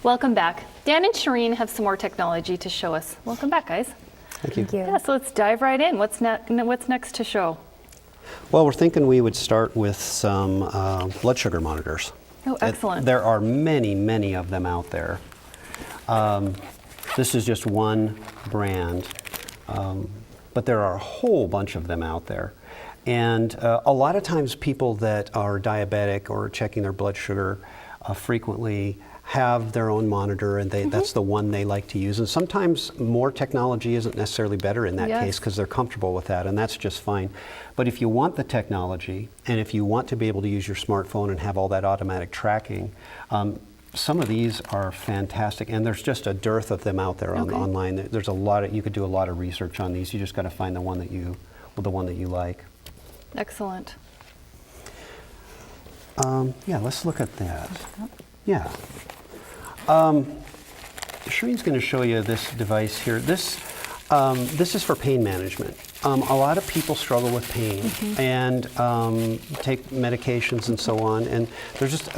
Welcome back. Dan and Sharene have some more technology to show us. Welcome back, guys. Thank you. Yeah, so let's dive right in. What's next to show? Well, we're thinking we would start with some blood sugar monitors. Oh, excellent. There are many, many of them out there. This is just one brand, but there are a whole bunch of them out there. And a lot of times people that are diabetic or checking their blood sugar frequently have their own monitor, and that's the one they like to use. And sometimes more technology isn't necessarily better in that case because they're comfortable with that, and that's just fine. But if you want the technology, and if you want to be able to use your smartphone and have all that automatic tracking, some of these are fantastic, and there's just a dearth of them out there online. There's a lot you could do a lot of research on these. You just got to find the one that you like. Excellent. Yeah, let's look at that. Yeah. Sharene's going to show you this device here. This is for pain management. A lot of people struggle with pain and take medications and so on, and there's just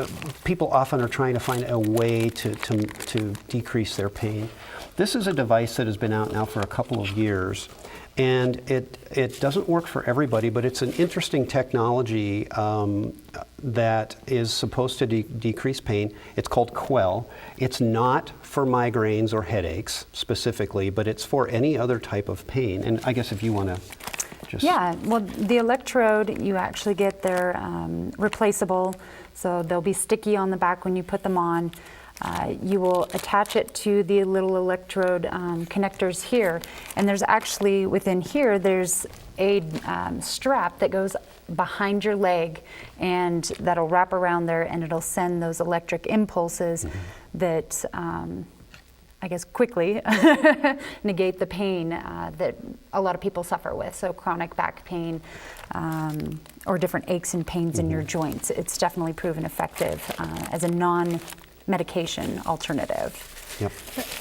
people often are trying to find a way to decrease their pain. This is a device that has been out now for a couple of years, and it doesn't work for everybody, but it's an interesting technology that is supposed to decrease pain. It's called Quell. It's not for migraines or headaches specifically, but it's for any other type of pain. And I guess if you want to just... Yeah, well, the electrode, you actually get they're replaceable, so they'll be sticky on the back when you put them on. You will attach it to the little electrode connectors here, and there's actually within here there's a strap that goes behind your leg, and that'll wrap around there, and it'll send those electric impulses that I guess quickly negate the pain that a lot of people suffer with, so chronic back pain or different aches and pains in your joints. It's definitely proven effective as a non-medication alternative. Yep.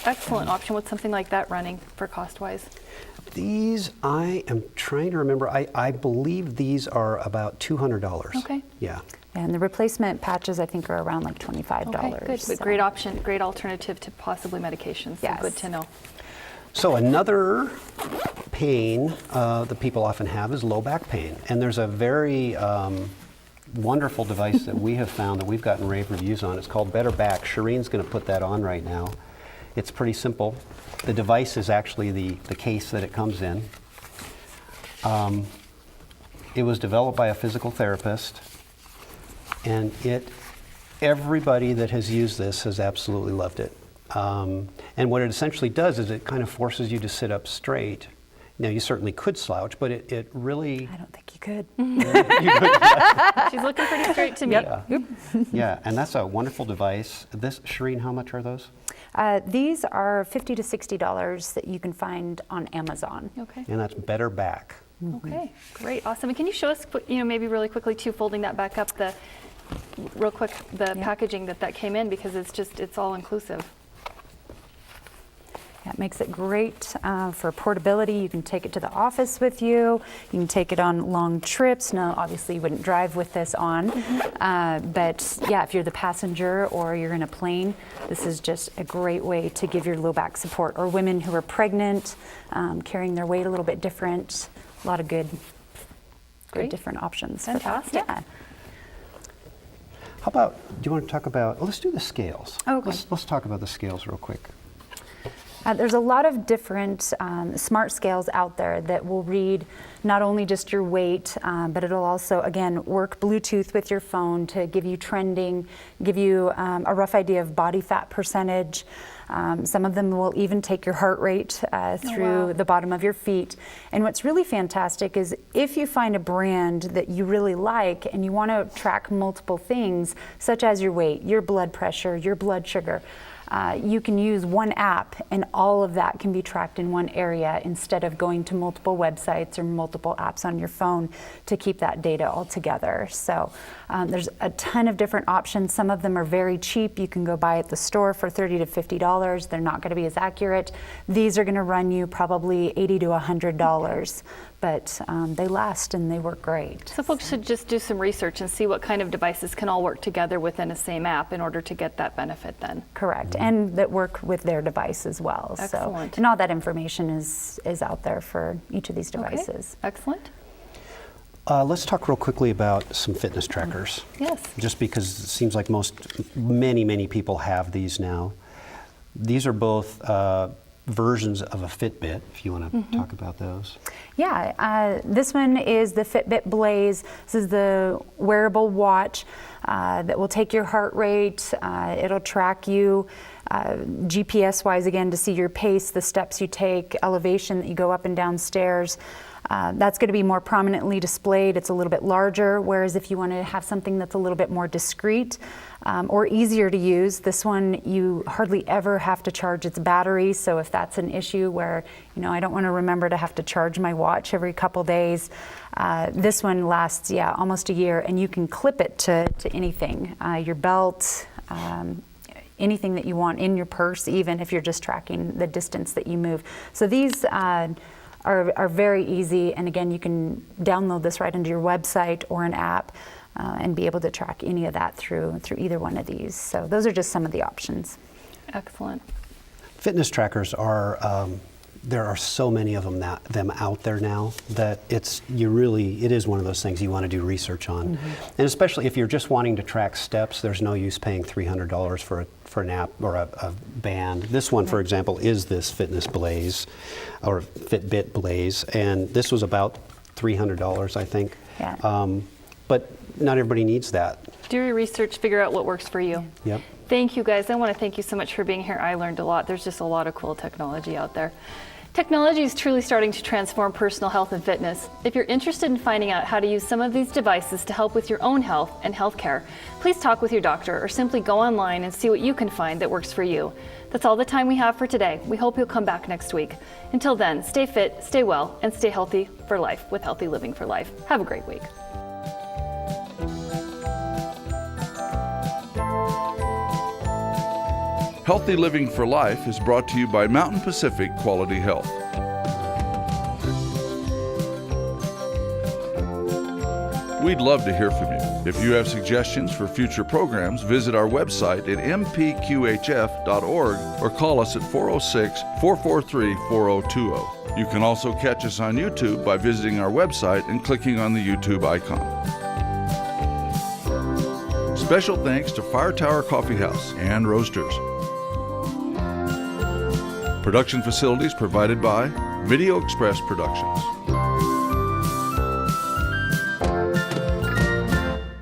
Excellent option. What's something like that running for cost-wise? These, I am trying to remember, I believe these are about $200. Okay. Yeah. And the replacement patches, I think, are around like $25. Okay, good. So. Great option, great alternative to possibly medications. So Yes. good to know. So another pain that people often have is low back pain. And there's a very wonderful device that we have found that we've gotten rave reviews on. It's called Better Back. Sharene's going to put that on right now. It's pretty simple. The device is actually the case that it comes in. It was developed by a physical therapist, and everybody that has used this has absolutely loved it. And what it essentially does is it kind of forces you to sit up straight. Now, you certainly could slouch, but it really... I don't think you could. She's looking pretty straight to me. Yep. Yeah, and that's a wonderful device. Sharene, how much are those? These are $50 to $60 that you can find on Amazon. Okay. And that's Better Back. Okay, great, awesome. And can you show us, maybe really quickly too, folding that back up, the packaging that came in, because it's all inclusive. That makes it great for portability. You can take it to the office with you. You can take it on long trips. Now, obviously, you wouldn't drive with this on, but yeah, if you're the passenger or you're in a plane, this is just a great way to give your low back support. Or women who are pregnant, carrying their weight a little bit different. A lot of good different options. Fantastic. Yeah. How about, do you want to talk about, let's do the scales. Okay. Let's talk about the scales real quick. There's a lot of different smart scales out there that will read not only just your weight, but it'll also, again, work Bluetooth with your phone to give you trending, give you a rough idea of body fat percentage. Some of them will even take your heart rate through the bottom of your feet. And what's really fantastic is if you find a brand that you really like and you want to track multiple things, such as your weight, your blood pressure, your blood sugar, you can use one app and all of that can be tracked in one area instead of going to multiple websites or multiple apps on your phone to keep that data all together. So there's a ton of different options. Some of them are very cheap. You can go buy at the store for $30 to $50. $100. They're not going to be as accurate. These are going to run you probably $80 to $100, but they last and they work great. So folks should just do some research and see what kind of devices can all work together within a same app in order to get that benefit then. Correct, and that work with their device as well. Excellent. So, and all that information is out there for each of these devices. Okay. Excellent. Let's talk real quickly about some fitness trackers. Yes. Just because it seems like many people have these now. These are both versions of a Fitbit, if you want to talk about those. Yeah, this one is the Fitbit Blaze. This is the wearable watch that will take your heart rate. It'll track you GPS-wise, again, to see your pace, the steps you take, elevation that you go up and down stairs. That's going to be more prominently displayed. It's a little bit larger, whereas if you want to have something that's a little bit more discreet or easier to use, this one you hardly ever have to charge its battery. So if that's an issue where, you know, I don't want to remember to have to charge my watch every couple days, this one lasts, almost a year, and you can clip it to anything, your belt, anything that you want in your purse, even if you're just tracking the distance that you move. So these are very easy, and again, you can download this right into your website or an app and be able to track any of that through either one of these. So those are just some of the options. Excellent. Fitness trackers are, there are so many of them out there now that it is one of those things you want to do research on. And especially if you're just wanting to track steps, there's no use paying $300 for an app or a band. This one, for example, is this Fitness Blaze or Fitbit Blaze, and this was about $300, I think. Yeah. But not everybody needs that. Do your research, figure out what works for you. Yep. Thank you guys. I want to thank you so much for being here. I learned a lot. There's just a lot of cool technology out there. Technology is truly starting to transform personal health and fitness. If you're interested in finding out how to use some of these devices to help with your own health and healthcare, please talk with your doctor or simply go online and see what you can find that works for you. That's all the time we have for today. We hope you'll come back next week. Until then, stay fit, stay well, and stay healthy for life with Healthy Living for Life. Have a great week. Healthy Living for Life is brought to you by Mountain Pacific Quality Health. We'd love to hear from you. If you have suggestions for future programs, visit our website at mpqhf.org or call us at 406-443-4020. You can also catch us on YouTube by visiting our website and clicking on the YouTube icon. Special thanks to Fire Tower Coffee House and Roasters. Production facilities provided by Video Express Productions.